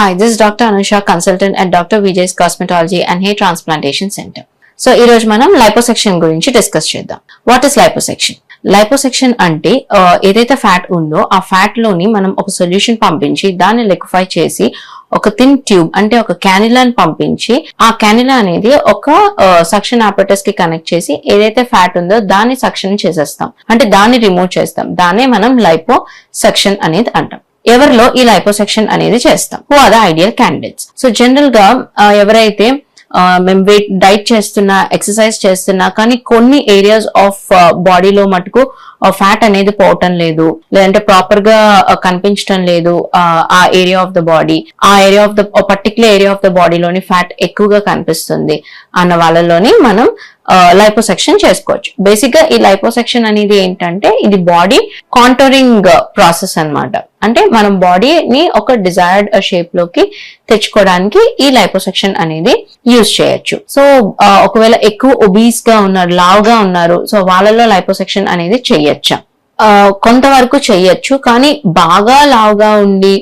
Hi, this is Dr. Anusha, consultant at Dr. Vijay's Cosmetology and Hair Transplantation Center. So, ఈ రోజు మనం liposuction గురించి discuss చేద్దాం. What is liposuction? Liposuction అంటే ఏదైతే ఫ్యాట్ ఉందో ఆ ఫ్యాట్ లోని మనం ఒక సొల్యూషన్ పంపించి దాన్ని లిక్విఫై చేసి ఒక థిన్ ట్యూబ్ అంటే ఒక క్యానిలాని పంపించి ఆ క్యానిలా అనేది ఒక సక్షన్ ఆపరేటర్స్ కి కనెక్ట్ చేసి ఏదైతే ఫ్యాట్ ఉందో దాన్ని సక్షన్ చేసేస్తాం, అంటే దాన్ని రిమూవ్ చేస్తాం. దాన్నే మనం లైపోసెక్షన్ అనేది అంటాం. ఎవరిలో ఈ లైపోసెక్షన్ అనేది చేస్తాం? Who are the ideal candidates? So general గా ఎవరైతే మేము డైట్ చేస్తున్నా, ఎక్సర్సైజ్ చేస్తున్నా కానీ కొన్ని ఏరియాస్ ఆఫ్ బాడీలో మటుకు ఫ్యాట్ అనేది పోవటం లేదు, లేదంటే ప్రాపర్ గా కనిపించడం లేదు, ఆ ఏరియా ఆఫ్ ద బాడీ, ఆ area of the particular area of the బాడీలోని ఫ్యాట్ ఎక్కువగా కనిపిస్తుంది అన్న వాళ్ళలోని మనం లైపోసెక్షన్ చేసుకోవచ్చు. బేసిక్ గా ఈ లైపోసెక్షన్ అనేది ఏంటంటే ఇది బాడీ కాంటోరింగ్ ప్రాసెస్ అన్నమాట. అంటే మనం బాడీని ఒక డిజైర్డ్ షేప్ లోకి తెచ్చుకోవడానికి ఈ లైపోసెక్షన్ అనేది యూజ్ చేయొచ్చు. సో ఒకవేళ ఎక్కువ ఒబీస్ గా ఉన్నారు, లావుగా ఉన్నారు, సో వాళ్ళలో లైపోసెక్షన్ అనేది చెయ్యొచ్చా? కొంతవరకు చెయ్యొచ్చు, కానీ బాగా లావుగా ఉండి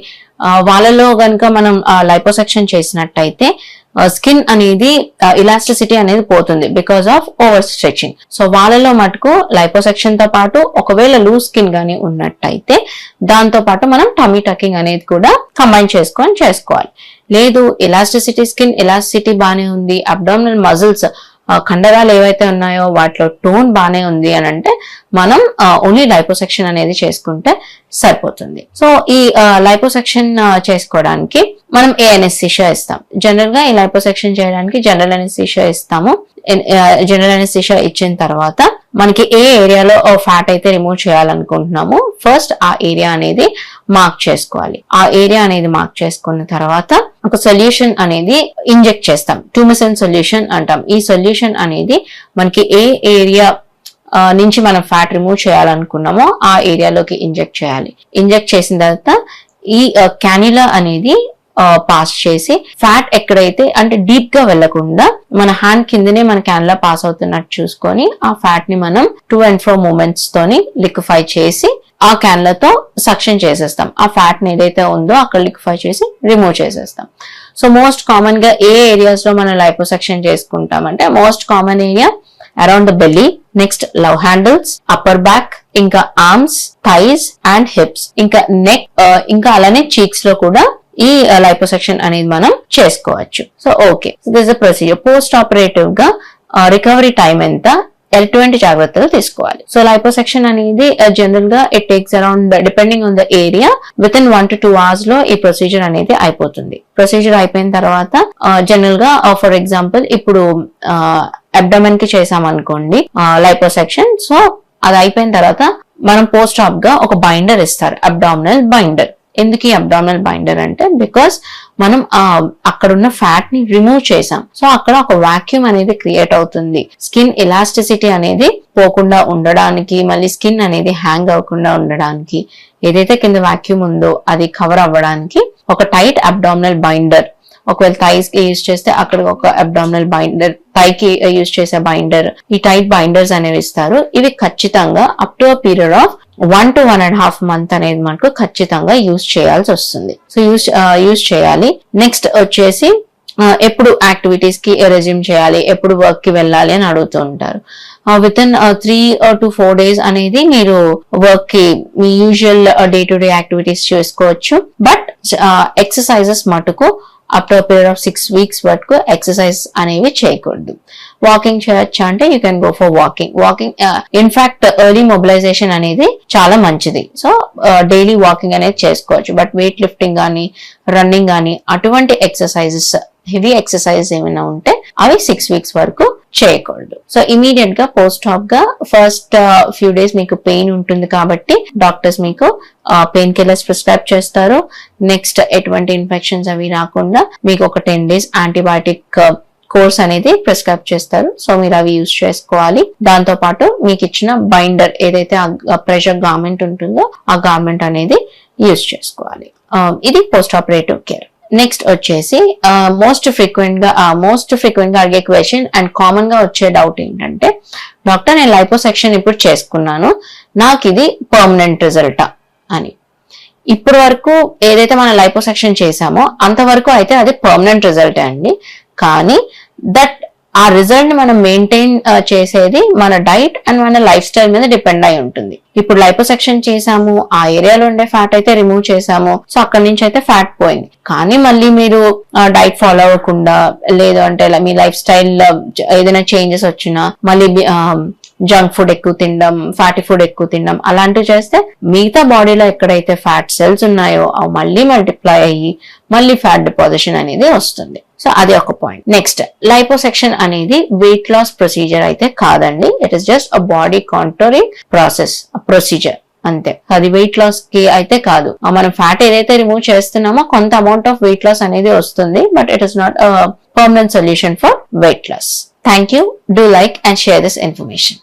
వాళ్ళలో గనుక మనం లైపోసెక్షన్ చేసినట్టయితే స్కిన్ అనేది ఇలాస్టిసిటీ అనేది పోతుంది because of over stretching. So వాళ్ళలో మటుకు లైపోసెక్షన్ తో పాటు ఒకవేళ లూజ్ స్కిన్ గానీ ఉన్నట్టయితే దాంతో పాటు మనం టమీ టకింగ్ అనేది కూడా కంబైన్ చేసుకోవాలి. లేదు ఎలాస్టిసిటీ, స్కిన్ ఎలాస్టిసిటీ బానే ఉంది, అబ్డామినల్ మజిల్స్ కండరాలు ఏవైతే ఉన్నాయో వాటిలో టోన్ బానే ఉంది అని అంటే మనం ఓన్లీ లైపోసెక్షన్ అనేది చేసుకుంటే సరిపోతుంది. సో ఈ లైపోసెక్షన్ చేసుకోవడానికి మనం ఏ అనెస్థీషియా ఇస్తాం. జనరల్ గా ఈ లైపోసెక్షన్ చేయడానికి జనరల్ అనెస్థీషియా ఇస్తాము. జనరల్ అనెస్థీషియా ఇచ్చిన తర్వాత మనకి ఏ ఏరియాలో ఫ్యాట్ అయితే రిమూవ్ చేయాలనుకుంటున్నామో ఫస్ట్ ఆ ఏరియా అనేది మార్క్ చేసుకోవాలి. ఆ ఏరియా అనేది మార్క్ చేసుకున్న తర్వాత ఒక సొల్యూషన్ అనేది ఇంజెక్ట్ చేస్తాం, ట్యూమిసిన్ సొల్యూషన్ అంటాం. ఈ సొల్యూషన్ అనేది మనకి ఏ ఏరియా నుంచి మనం ఫ్యాట్ రిమూవ్ చేయాలనుకున్నామో ఆ ఏరియాలోకి ఇంజెక్ట్ చేయాలి. ఇంజెక్ట్ చేసిన తర్వాత ఈ క్యానిలా అనేది పాస్ చేసి ఫ్యాట్ ఎక్కడైతే అంటే డీప్ గా వెళ్లకుండా మన హ్యాండ్ కిందనే మన క్యానిలా పాస్ అవుతున్నట్టు చూసుకొని ఆ ఫ్యాట్ ని మనం 2 and 4 మూమెంట్స్ తోని లిక్విఫై చేసి ఆ క్యానిలాతో సక్షన్ చేసేస్తాం. ఆ ఫ్యాట్ ని ఏదైతే ఉందో అక్కడ లిక్విఫై చేసి రిమూవ్ చేసేస్తాం. సో మోస్ట్ కామన్ గా ఏ ఏరియాస్ లో మనం లైపోసెక్షన్ చేసుకుంటామంటే most common area around the belly, next love handles, upper back, ఇంకా ఆర్మ్స్, థైస్ అండ్ హిప్స్, ఇంకా నెక్, ఇంకా అలానే చీక్స్ లో కూడా ఈ లైపోసెక్షన్ అనేది మనం చేసుకోవచ్చు. So okay, this is procedure. Post operative గా రికవరీ టైం ఎంత, ఎటువంటి జాగ్రత్తలు తీసుకోవాలి? సో లైపోసెక్షన్ అనేది జనరల్ గా it takes around depending on the area with in 1 to 2 hours లో ఈ ప్రొసీజర్ అనేది అయిపోతుంది. ప్రొసీజర్ అయిపోయిన తర్వాత జనరల్ గా ఫర్ ఎగ్జాంపుల్ ఇప్పుడు అబ్డోమెన్ కి చేసామనుకోండి లైపోసెక్షన్. సో అది అయిపోయిన తర్వాత మనం పోస్ట్ ఆప్ గా ఒక బైండర్ ఇస్తారు, అబ్డామినల్ బైండర్. ఎందుకు ఈ అబ్డామినల్ బైండర్ అంటే బికాస్ మనం అక్కడున్న ఫ్యాట్ ని రిమూవ్ చేసాం. సో అక్కడ ఒక వాక్యూమ్ అనేది క్రియేట్ అవుతుంది. స్కిన్ ఎలాస్టిసిటీ అనేది పోకుండా ఉండడానికి, మళ్ళీ స్కిన్ అనేది హ్యాంగ్ అవ్వకుండా ఉండడానికి, ఏదైతే కింద వాక్యూమ్ ఉందో అది కవర్ అవ్వడానికి ఒక టైట్ అబ్డామినల్ బైండర్. ఒకవేళ థైస్ కి యూజ్ చేస్తే అక్కడ ఒక అబ్డామినల్ బైండర్, థై కి యూజ్ చేసే బైండర్, ఈ టైట్ బైండర్స్ అనేవి ఇస్తారు. ఇవి ఖచ్చితంగా up to period of 1 to 1.5 months అనేది మనకు ఖచ్చితంగా యూజ్ చేయాల్సి వస్తుంది. సో యూజ్ చేయాలి. నెక్స్ట్ వచ్చేసి ఎప్పుడు యాక్టివిటీస్ కి రెజ్యూమ్ చేయాలి, ఎప్పుడు వర్క్ కి వెళ్ళాలి అని అడుగుతూ ఉంటారు. విత్ ఇన్ 3 to 4 days అనేది మీరు వర్క్ కి మీ usual day to day activities చేసుకోవచ్చు. బట్ ఎక్సర్సైజెస్ మటుకు up to period of 6 weeks వరకు ఎక్సర్సైజ్ అనేవి చేయకూడదు. వాకింగ్ చేయొచ్చా అంటే you can go for walking. In fact early mobilization అనేది చాలా మంచిది. సో డైలీ వాకింగ్ అనేది చేసుకోవచ్చు. బట్ వెయిట్ లిఫ్టింగ్ కానీ, రన్నింగ్ కానీ అటువంటి ఎక్సర్సైజెస్, హెవీ ఎక్సర్సైజ్ ఏమైనా ఉంటే అవి 6 weeks వరకు చేయకూడదు. సో ఇమీడియట్ గా పోస్ట్ ఆప్ గా ఫస్ట్ ఫ్యూ డేస్ మీకు పెయిన్ ఉంటుంది కాబట్టి డాక్టర్స్ మీకు పెయిన్ కిల్లర్స్ ప్రిస్క్రైబ్ చేస్తారు. నెక్స్ట్ ఎటువంటి ఇన్ఫెక్షన్స్ అవి రాకుండా మీకు ఒక 10 days యాంటీబయాటిక్ కోర్స్ అనేది ప్రిస్క్రైబ్ చేస్తారు. సో మీరు అవి యూజ్ చేసుకోవాలి. దాంతో పాటు మీకు ఇచ్చిన బైండర్ ఏదైతే ప్రెషర్ గార్మెంట్ ఉంటుందో ఆ గార్మెంట్ అనేది యూజ్ చేసుకోవాలి. ఇది పోస్ట్ ఆపరేటివ్ కేర్. నెక్స్ట్ వచ్చేసి మోస్ట్ ఫ్రీక్వెంట్ గా అడిగే క్వశ్చన్ అండ్ కామన్ గా వచ్చే డౌట్ ఏంటంటే, డాక్టర్ నేను లైపోసెక్షన్ ఇప్పుడు చేసుకున్నాను, నాకు ఇది పర్మనెంట్ రిజల్టా అని. ఇప్పటి వరకు ఏదైతే మనం లైపోసెక్షన్ చేసామో అంతవరకు అయితే అది పర్మనెంట్ రిజల్ట్ అండి. కానీ ఆ రిజల్ట్ ని మనం మెయింటైన్ చేసేది మన డైట్ అండ్ మన లైఫ్ స్టైల్ మీద డిపెండ్ అయి ఉంటుంది. ఇప్పుడు లైపోసెక్షన్ చేసాము, ఆ ఏరియాలో ఉండే ఫ్యాట్ అయితే రిమూవ్ చేసాము, సో అక్కడి నుంచి అయితే ఫ్యాట్ పోయింది. కానీ మళ్ళీ మీరు డైట్ ఫాలో అవ్వకుండా, లేదు అంటే మీ లైఫ్ స్టైల్ ఏదైనా చేంజెస్ వచ్చినా మళ్ళీ జంక్ ఫుడ్ ఎక్కువ తినడం, ఫ్యాటీ ఫుడ్ ఎక్కువ తినడం అలాంటివి చేస్తే మిగతా బాడీలో ఎక్కడైతే ఫ్యాట్ సెల్స్ ఉన్నాయో అవి మళ్ళీ మల్టిప్లై అయ్యి మళ్ళీ ఫ్యాట్ డిపాజిషన్ అనేది వస్తుంది. సో అది ఒక పాయింట్. నెక్స్ట్, లైపోసెక్షన్ అనేది వెయిట్ లాస్ ప్రొసీజర్ అయితే కాదండి. It is just a body contouring procedure అంతే. అది వెయిట్ లాస్ కి అయితే కాదు. మనం ఫ్యాట్ ఏదైతే రిమూవ్ చేస్తున్నామో కొంత అమౌంట్ ఆఫ్ వెయిట్ లాస్ అనేది వస్తుంది, but it is not permanent solution for weight loss. Thank you. Do like and share this information.